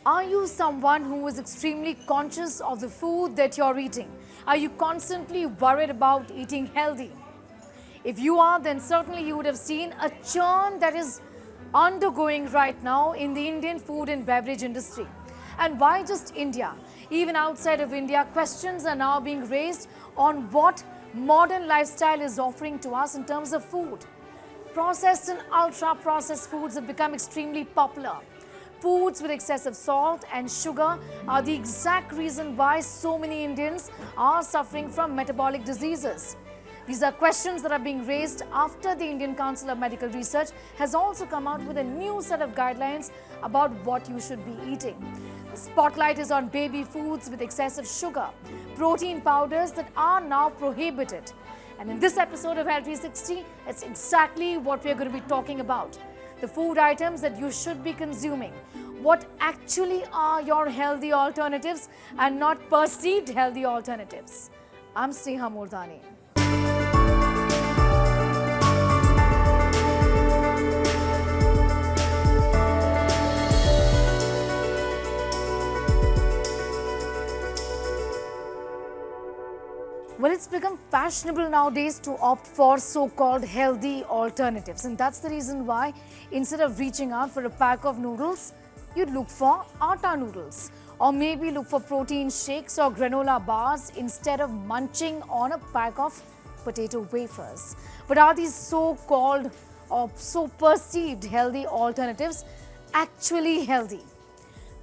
Are you someone who is extremely conscious of the food that you're eating? Are you constantly worried about eating healthy? If you are, then certainly you would have seen a churn that is undergoing right now in the Indian food and beverage industry. And why just India? Even outside of India, questions are now being raised on what modern lifestyle is offering to us in terms of food. Processed and ultra-processed foods have become extremely popular. Foods with excessive salt and sugar are the exact reason why so many Indians are suffering from metabolic diseases. These are questions that are being raised after the Indian Council of Medical Research has also come out with a new set of guidelines about what you should be eating. The spotlight is on baby foods with excessive sugar, protein powders that are now prohibited. And in this episode of Health 360, it's exactly what we're going to be talking about. The food items that you should be consuming. What actually are your healthy alternatives and not perceived healthy alternatives? I'm Sneha Mordani. Well, it's become fashionable nowadays to opt for so-called healthy alternatives. And that's the reason why instead of reaching out for a pack of noodles, you'd look for atta noodles. Or maybe look for protein shakes or granola bars instead of munching on a pack of potato wafers. But are these so-called or so perceived healthy alternatives actually healthy?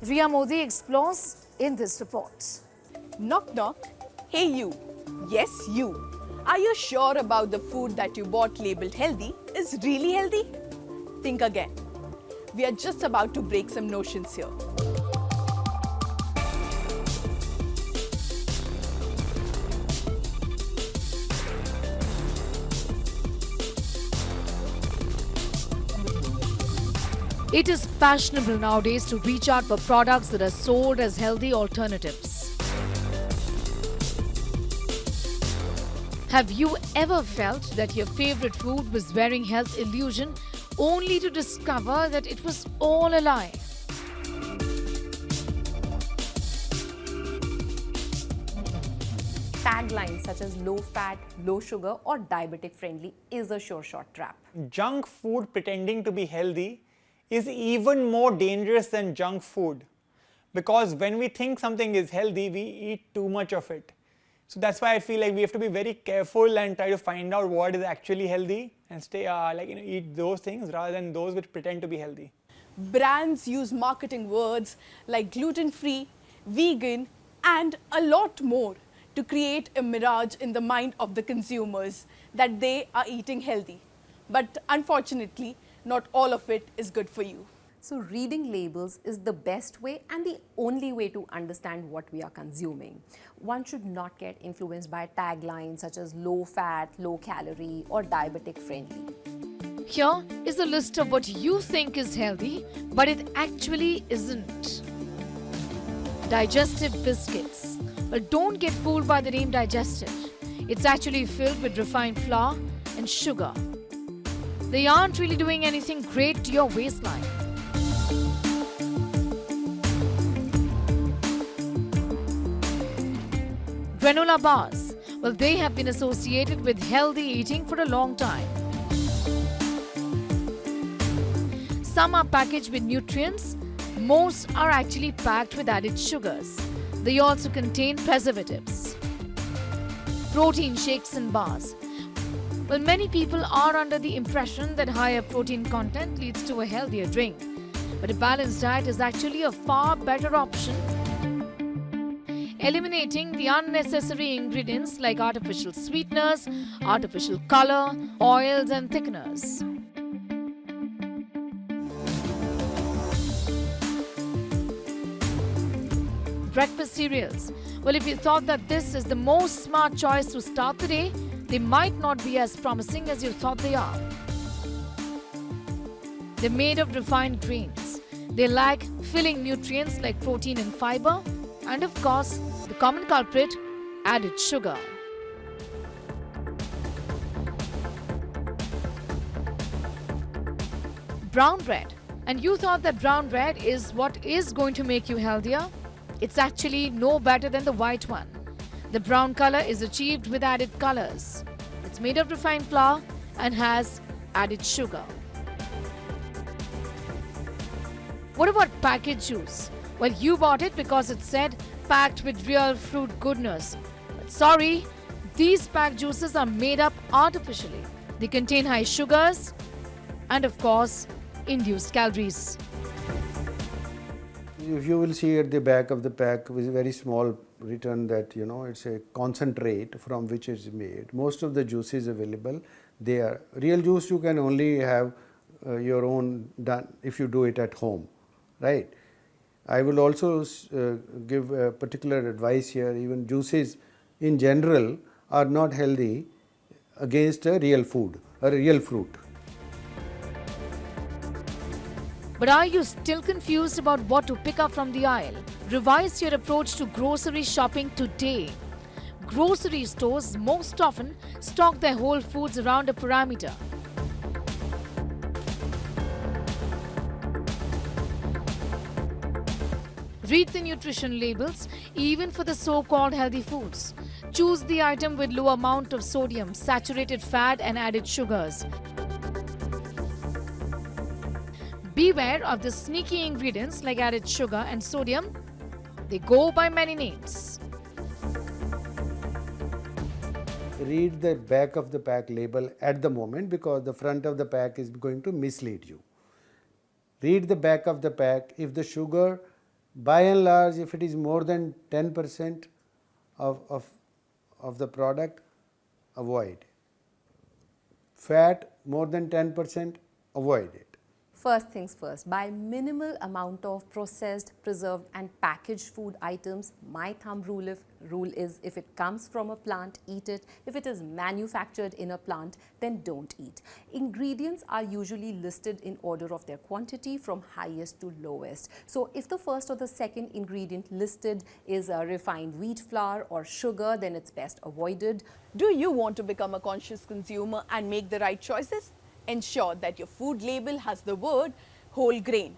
Riya Modi explores in this report. Knock knock. Hey you. Yes, you. Are you sure about the food that you bought labeled healthy is really healthy? Think again. We are just about to break some notions here. It is fashionable nowadays to reach out for products that are sold as healthy alternatives. Have you ever felt that your favorite food was wearing health illusion only to discover that it was all a lie? Taglines such as low fat, low sugar or diabetic friendly is a sure shot trap. Junk food pretending to be healthy is even more dangerous than junk food, because when we think something is healthy, we eat too much of it. So that's why I feel like we have to be very careful and try to find out what is actually healthy and stay eat those things rather than those which pretend to be healthy. Brands use marketing words like gluten-free, vegan, and a lot more to create a mirage in the mind of the consumers that they are eating healthy. But unfortunately, not all of it is good for you. So reading labels is the best way and the only way to understand what we are consuming. One should not get influenced by taglines such as low fat, low calorie or diabetic friendly. Here is a list of what you think is healthy, but it actually isn't. Digestive biscuits. Well, don't get fooled by the name digestive. It's actually filled with refined flour and sugar. They aren't really doing anything great to your waistline. Granola bars. Well, they have been associated with healthy eating for a long time. Some are packaged with nutrients. Most are actually packed with added sugars. They also contain preservatives. Protein shakes and bars. Well, many people are under the impression that higher protein content leads to a healthier drink. But a balanced diet is actually a far better option, eliminating the unnecessary ingredients like artificial sweeteners, artificial color, oils and thickeners. Breakfast cereals. Well, if you thought that this is the most smart choice to start the day, they might not be as promising as you thought they are. They're made of refined grains. They lack filling nutrients like protein and fiber, and of course, the common culprit, added sugar. Brown bread. And you thought that brown bread is what is going to make you healthier? It's actually no better than the white one. The brown color is achieved with added colors. It's made of refined flour and has added sugar. What about packaged juice? Well, you bought it because it said packed with real fruit goodness. But sorry, these packed juices are made up artificially. They contain high sugars and, of course, induced calories. If you will see at the back of the pack with a very small written that it's a concentrate from which it's made. Most of the juices available, they are real juice. You can only have your own done if you do it at home, right? I will also give a particular advice here. Even juices in general are not healthy against a real food or a real fruit. But are you still confused about what to pick up from the aisle? Revise your approach to grocery shopping today. Grocery stores most often stock their whole foods around a parameter. Read the nutrition labels, even for the so-called healthy foods. Choose the item with low amount of sodium, saturated fat and added sugars. Beware of the sneaky ingredients like added sugar and sodium. They go by many names. Read the back of the pack label at the moment because the front of the pack is going to mislead you. Read the back of the pack. If the sugar, by and large, if it is more than 10% of the product, avoid. Fat, more than 10%, avoid it. First things first, buy minimal amount of processed, preserved and packaged food items. My thumb rule is if it comes from a plant, eat it. If it is manufactured in a plant, then don't eat. Ingredients are usually listed in order of their quantity from highest to lowest. So if the first or the second ingredient listed is a refined wheat flour or sugar, then it's best avoided. Do you want to become a conscious consumer and make the right choices? Ensure that your food label has the word whole grain.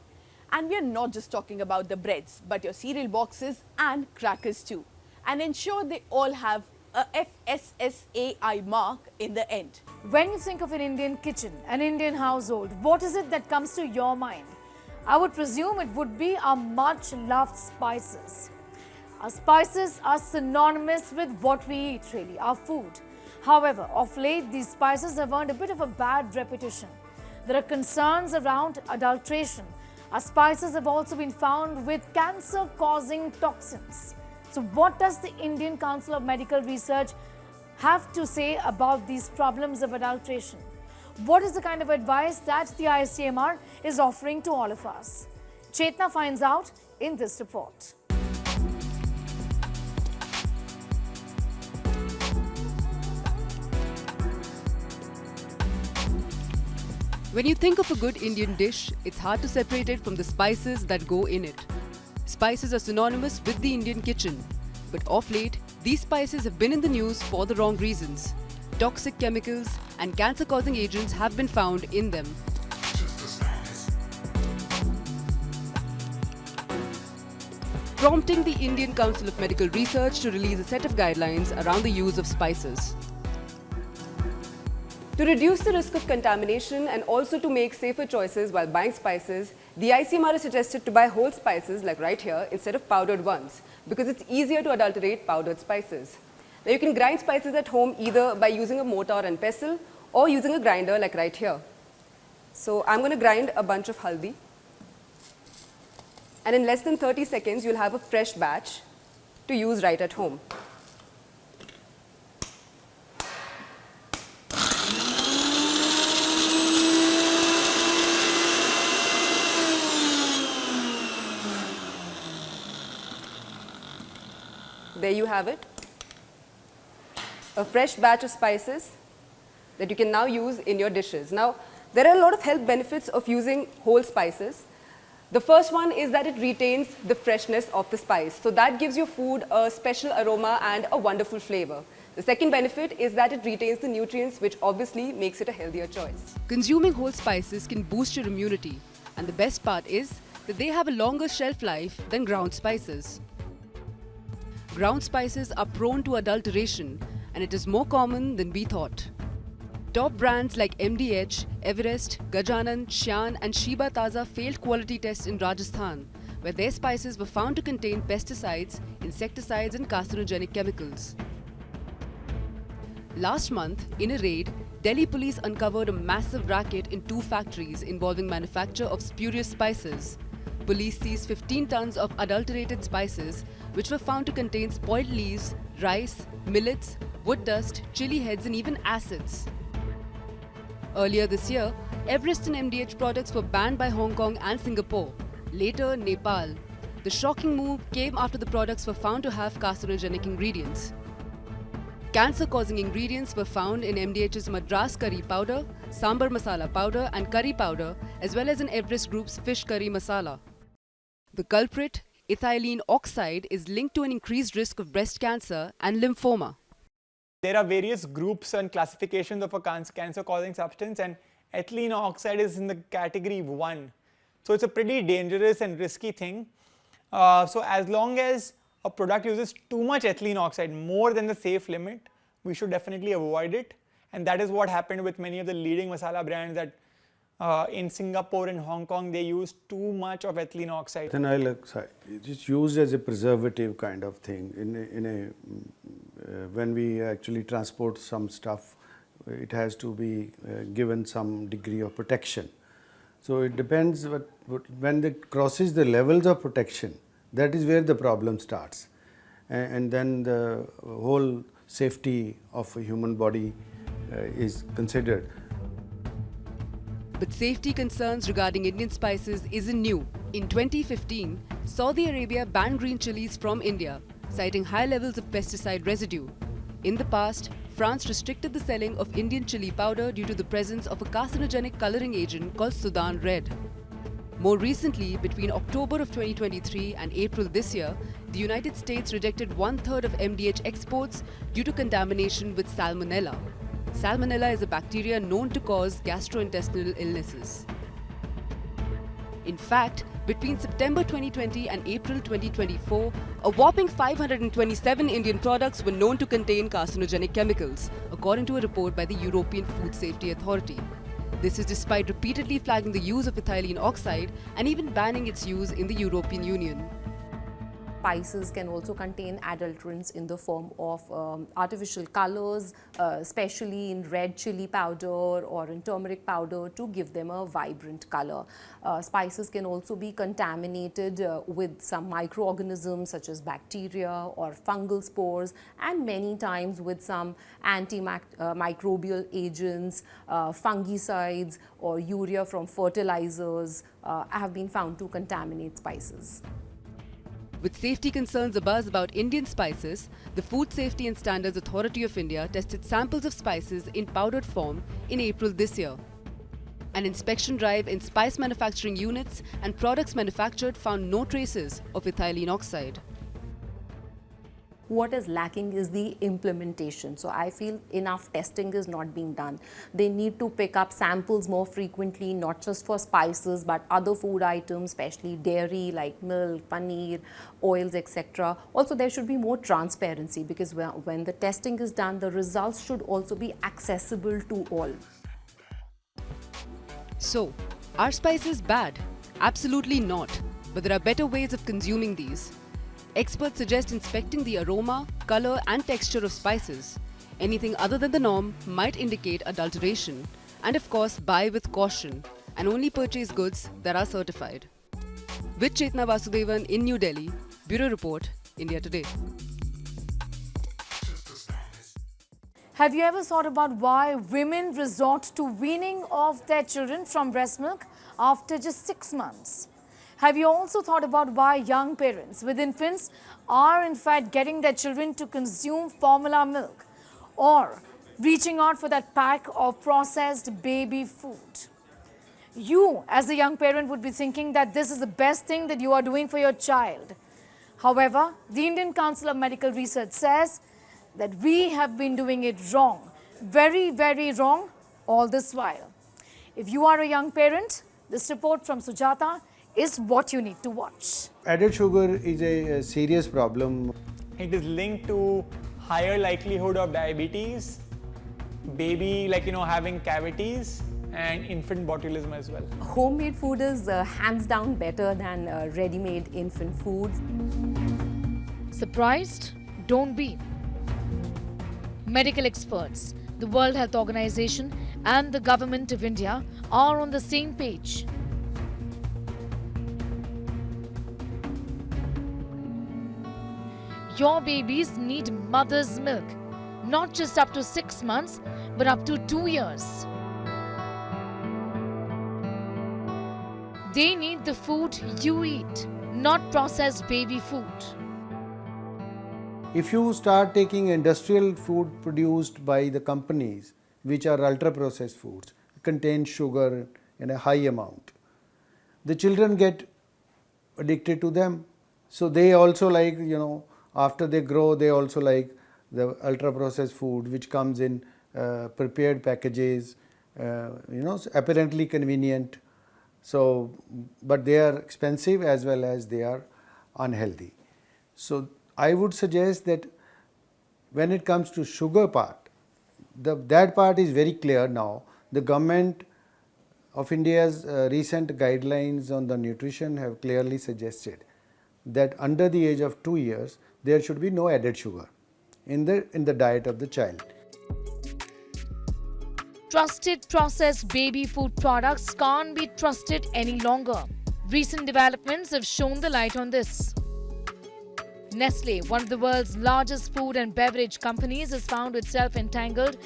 And we are not just talking about the breads, but your cereal boxes and crackers too. And ensure they all have a FSSAI mark in the end. When you think of an Indian kitchen, an Indian household, what is it that comes to your mind? I would presume it would be our much loved spices. Our spices are synonymous with what we eat, really, our food. However, of late, these spices have earned a bit of a bad reputation. There are concerns around adulteration. Our spices have also been found with cancer-causing toxins. So what does the Indian Council of Medical Research have to say about these problems of adulteration? What is the kind of advice that the ICMR is offering to all of us? Chetna finds out in this report. When you think of a good Indian dish, it's hard to separate it from the spices that go in it. Spices are synonymous with the Indian kitchen. But of late, these spices have been in the news for the wrong reasons. Toxic chemicals and cancer-causing agents have been found in them. Prompting the Indian Council of Medical Research to release a set of guidelines around the use of spices. To reduce the risk of contamination and also to make safer choices while buying spices, the ICMR has suggested to buy whole spices like right here instead of powdered ones because it's easier to adulterate powdered spices. Now you can grind spices at home either by using a mortar and pestle or using a grinder like right here. So I'm going to grind a bunch of haldi and in less than 30 seconds you'll have a fresh batch to use right at home. There you have it, a fresh batch of spices that you can now use in your dishes. Now, there are a lot of health benefits of using whole spices. The first one is that it retains the freshness of the spice. So that gives your food a special aroma and a wonderful flavor. The second benefit is that it retains the nutrients, which obviously makes it a healthier choice. Consuming whole spices can boost your immunity. And the best part is that they have a longer shelf life than ground spices. Ground spices are prone to adulteration, and it is more common than we thought. Top brands like MDH, Everest, Gajanan, Shan and Shiba Taza failed quality tests in Rajasthan, where their spices were found to contain pesticides, insecticides and carcinogenic chemicals. Last month, in a raid, Delhi police uncovered a massive racket in 2 factories involving manufacture of spurious spices. Police seized 15 tons of adulterated spices, which were found to contain spoiled leaves, rice, millets, wood dust, chili heads and even acids. Earlier this year, Everest and MDH products were banned by Hong Kong and Singapore. Later, Nepal. The shocking move came after the products were found to have carcinogenic ingredients. Cancer-causing ingredients were found in MDH's Madras curry powder, sambar masala powder and curry powder, as well as in Everest Group's fish curry masala. The culprit, ethylene oxide, is linked to an increased risk of breast cancer and lymphoma. There are various groups and classifications of a cancer-causing substance, and ethylene oxide is in the category 1. So it's a pretty dangerous and risky thing. So as long as a product uses too much ethylene oxide, more than the safe limit, we should definitely avoid it. And that is what happened with many of the leading masala brands that in Singapore and Hong Kong, they use too much of ethylene oxide. Ethanol oxide, it's used as a preservative kind of thing. When we actually transport some stuff, it has to be given some degree of protection. So it depends when it crosses the levels of protection, that is where the problem starts. And then the whole safety of a human body is considered. But safety concerns regarding Indian spices isn't new. In 2015, Saudi Arabia banned green chilies from India, citing high levels of pesticide residue. In the past, France restricted the selling of Indian chili powder due to the presence of a carcinogenic coloring agent called Sudan Red. More recently, between October of 2023 and April this year, the United States rejected 1/3 of MDH exports due to contamination with Salmonella. Salmonella is a bacteria known to cause gastrointestinal illnesses. In fact, between September 2020 and April 2024, a whopping 527 Indian products were known to contain carcinogenic chemicals, according to a report by the European Food Safety Authority. This is despite repeatedly flagging the use of ethylene oxide and even banning its use in the European Union. Spices can also contain adulterants in the form of artificial colors, especially in red chili powder or in turmeric powder to give them a vibrant color. Spices can also be contaminated with some microorganisms such as bacteria or fungal spores, and many times with some antimicrobial agents, fungicides or urea from fertilizers have been found to contaminate spices. With safety concerns abuzz about Indian spices, the Food Safety and Standards Authority of India tested samples of spices in powdered form in April this year. An inspection drive in spice manufacturing units and products manufactured found no traces of ethylene oxide. What is lacking is the implementation. So I feel enough testing is not being done. They need to pick up samples more frequently, not just for spices, but other food items, especially dairy like milk, paneer, oils, etc. Also, there should be more transparency, because when the testing is done, the results should also be accessible to all. So, are spices bad? Absolutely not. But there are better ways of consuming these. Experts suggest inspecting the aroma, color and texture of spices. Anything other than the norm might indicate adulteration. And of course, buy with caution and only purchase goods that are certified. With Chetna Vasudevan in New Delhi, Bureau Report, India Today. Have you ever thought about why women resort to weaning off their children from breast milk after just 6 months? Have you also thought about why young parents with infants are in fact getting their children to consume formula milk or reaching out for that pack of processed baby food? You, as a young parent, would be thinking that this is the best thing that you are doing for your child. However, the Indian Council of Medical Research says that we have been doing it wrong, very, very wrong all this while. If you are a young parent, This report from Sujata is what you need to watch. Added sugar is a serious problem. It is linked to higher likelihood of diabetes, baby having cavities, and infant botulism as well. Homemade food is hands down better than ready-made infant foods. Surprised? Don't be. Medical experts, the World Health Organization and the Government of India are on the same page. Your babies need mother's milk, not just up to 6 months, but up to 2 years. They need the food you eat, not processed baby food. If you start taking industrial food produced by the companies, which are ultra-processed foods, contain sugar in a high amount, the children get addicted to them. So they also like, after they grow, they also like the ultra-processed food, which comes in prepared packages, apparently convenient. So, but they are expensive as well as they are unhealthy. So I would suggest that when it comes to sugar part, that part is very clear now. The government of India's recent guidelines on the nutrition have clearly suggested that under the age of 2 years, there should be no added sugar in the diet of the child. Trusted processed baby food products can't be trusted any longer. Recent developments have shown the light on this. Nestle, one of the world's largest food and beverage companies, has found itself entangled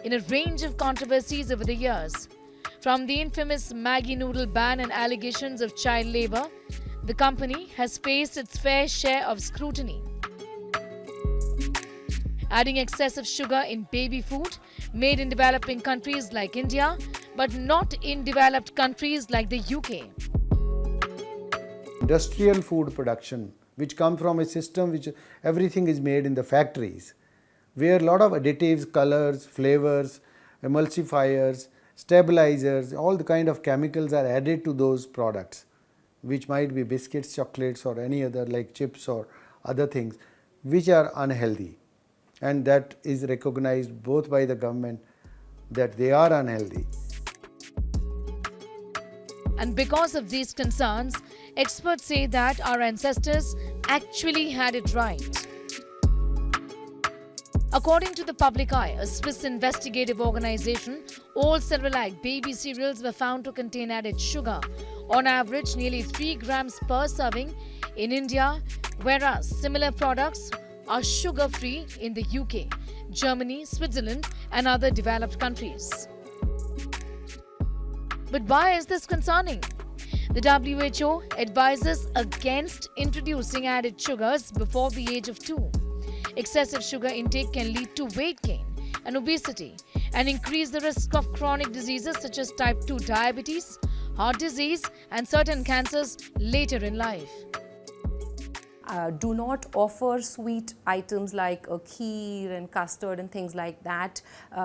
in a range of controversies over the years. From the infamous Maggi noodle ban and allegations of child labor, the company has faced its fair share of scrutiny. Adding excessive sugar in baby food made in developing countries like India, but not in developed countries like the UK. Industrial food production, which come from a system which everything is made in the factories, where a lot of additives, colors, flavors, emulsifiers, stabilizers, all the kind of chemicals are added to those products, which might be biscuits, chocolates or any other like chips or other things, which are unhealthy. And that is recognized both by the government that they are unhealthy. And because of these concerns, experts say that our ancestors actually had it right. According to the Public Eye, a Swiss investigative organization, all Cerelac baby cereals were found to contain added sugar, on average nearly 3 grams per serving in India, whereas similar products are sugar-free in the UK, Germany, Switzerland and other developed countries. But why is this concerning? The WHO advises against introducing added sugars before the age of 2. Excessive sugar intake can lead to weight gain and obesity and increase the risk of chronic diseases such as type 2 diabetes, heart disease and certain cancers later in life. Do not offer sweet items like kheer and custard and things like that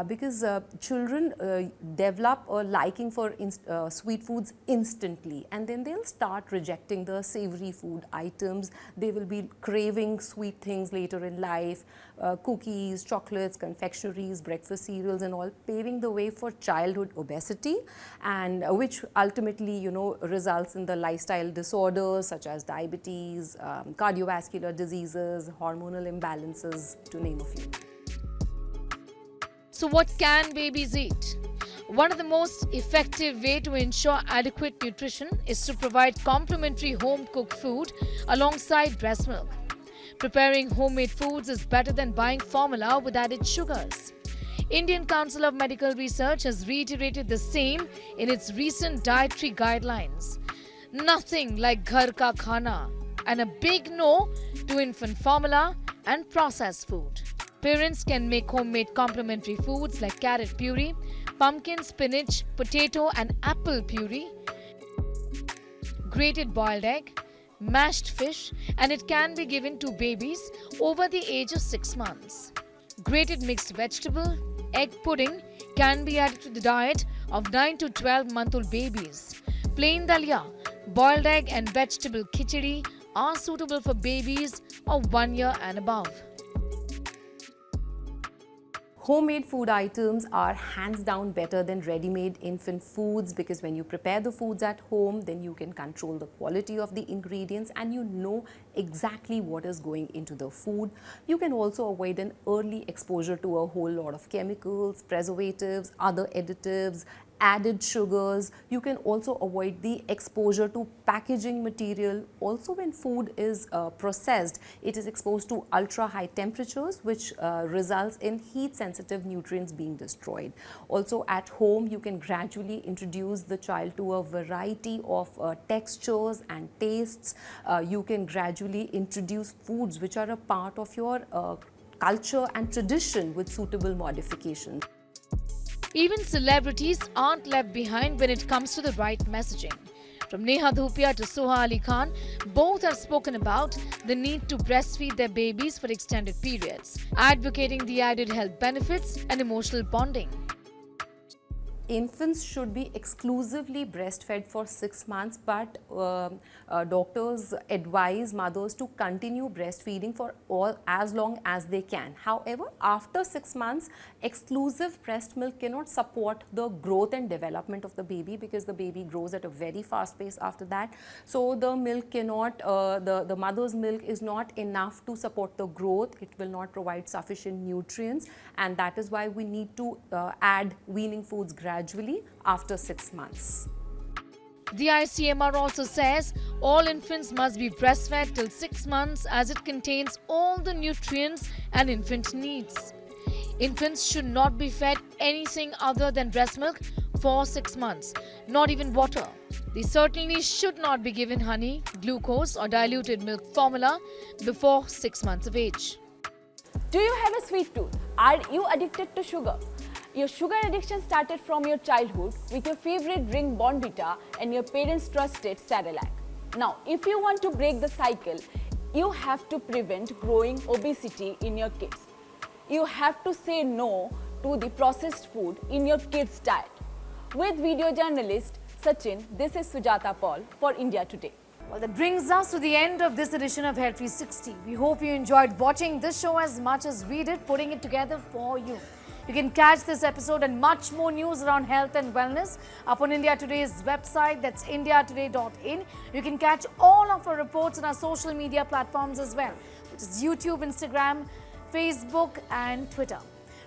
because children develop a liking for sweet foods instantly, and then they'll start rejecting the savory food items. They will be craving sweet things later in life, cookies, chocolates, confectionaries, breakfast cereals and all, paving the way for childhood obesity, and which ultimately results in the lifestyle disorders such as diabetes, cardiovascular diseases, hormonal imbalances, to name a few. So what can babies eat? One of the most effective way to ensure adequate nutrition is to provide complementary home-cooked food alongside breast milk. Preparing homemade foods is better than buying formula with added sugars. Indian Council of Medical Research has reiterated the same in its recent dietary guidelines. Nothing like ghar ka khana, and a big no to infant formula and processed food. Parents can make homemade complementary foods like carrot puree, pumpkin, spinach, potato and apple puree, grated boiled egg, mashed fish, and it can be given to babies over the age of 6 months. Grated mixed vegetable, egg pudding can be added to the diet of 9 to 12-month-old babies. Plain dalia, boiled egg and vegetable khichdi are suitable for babies of 1 year and above. Homemade food items are hands down better than ready-made infant foods, because when you prepare the foods at home, then you can control the quality of the ingredients and you know exactly what is going into the food. You can also avoid an early exposure to a whole lot of chemicals, preservatives, other additives, added sugars. You can also avoid the exposure to packaging material. Also, when food is processed, it is exposed to ultra high temperatures, which results in heat sensitive nutrients being destroyed. Also, at home, you can gradually introduce the child to a variety of textures and tastes. You can gradually introduce foods which are a part of your culture and tradition with suitable modifications. Even celebrities aren't left behind when it comes to the right messaging. From Neha Dhupia to Soha Ali Khan, both have spoken about the need to breastfeed their babies for extended periods, advocating the added health benefits and emotional bonding. Infants should be exclusively breastfed for 6 months, but doctors advise mothers to continue breastfeeding for as long as they can. However, after 6 months, exclusive breast milk cannot support the growth and development of the baby, because the baby grows at a very fast pace after that. So the milk cannot, the mother's milk is not enough to support the growth. It will not provide sufficient nutrients, and that is why we need to add weaning foods gradually after 6 months. The ICMR also says all infants must be breastfed till 6 months, as it contains all the nutrients an infant needs. Infants should not be fed anything other than breast milk for 6 months, not even water. They certainly should not be given honey, glucose or diluted milk formula before 6 months of age. Do you have a sweet tooth? Are you addicted to sugar? Your sugar addiction started from your childhood with your favorite drink Bonvita and your parents' trusted Cerelac. Now, if you want to break the cycle, you have to prevent growing obesity in your kids. You have to say no to the processed food in your kids' diet. With video journalist Sachin, this is Sujata Paul for India Today. Well, that brings us to the end of this edition of Health 360. We hope you enjoyed watching this show as much as we did putting it together for you. You can catch this episode and much more news around health and wellness up on India Today's website, that's indiatoday.in. You can catch all of our reports on our social media platforms as well, which is YouTube, Instagram, Facebook and Twitter.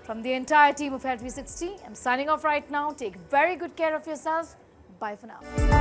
From the entire team of Health 360, I'm signing off right now. Take very good care of yourself. Bye for now.